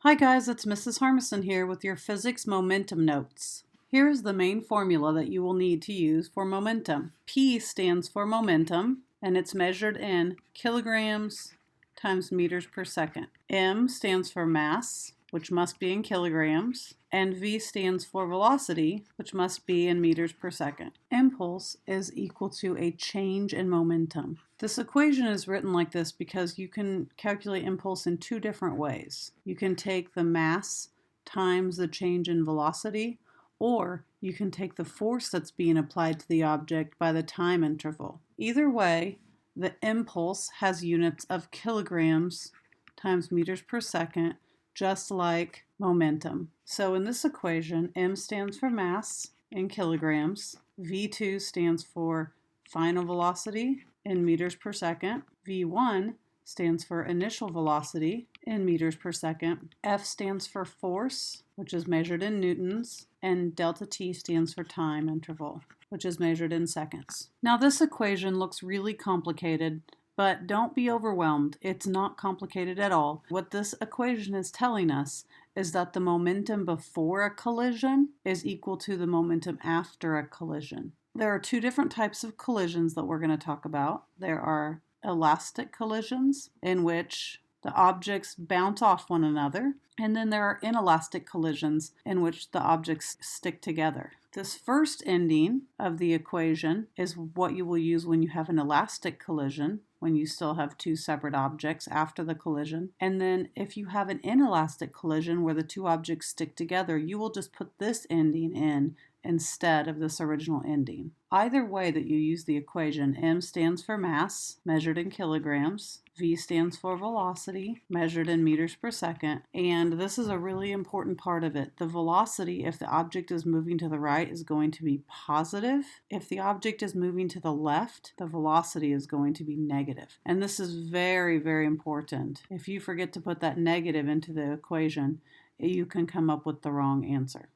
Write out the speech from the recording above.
Hi guys, it's Mrs. Harmison here with your physics momentum notes. Here is the main formula that you will need to use for momentum. P stands for momentum, and it's measured in kilograms times meters per second. M stands for mass, which must be in kilograms, and V stands for velocity, which must be in meters per second. Impulse is equal to a change in momentum. This equation is written like this because you can calculate impulse in two different ways. You can take the mass times the change in velocity, or you can take the force that's being applied to the object by the time interval. Either way, the impulse has units of kilograms times meters per second, just like momentum. So in this equation, M stands for mass in kilograms, V2 stands for final velocity in meters per second, V1 stands for initial velocity in meters per second, F stands for force, which is measured in newtons, and delta T stands for time interval, which is measured in seconds. Now this equation looks really complicated, but don't be overwhelmed. It's not complicated at all. What this equation is telling us is that the momentum before a collision is equal to the momentum after a collision. There are two different types of collisions that we're going to talk about. There are elastic collisions, in which the objects bounce off one another, and then there are inelastic collisions in which the objects stick together. This first ending of the equation is what you will use when you have an elastic collision, when you still have two separate objects after the collision. And then if you have an inelastic collision where the two objects stick together, you will just put this ending in instead of this original ending. Either way that you use the equation, M stands for mass, measured in kilograms, V stands for velocity, measured in meters per second, and this is a really important part of it. The velocity, if the object is moving to the right, is going to be positive. If the object is moving to the left, the velocity is going to be negative. And this is very, very important. If you forget to put that negative into the equation, you can come up with the wrong answer.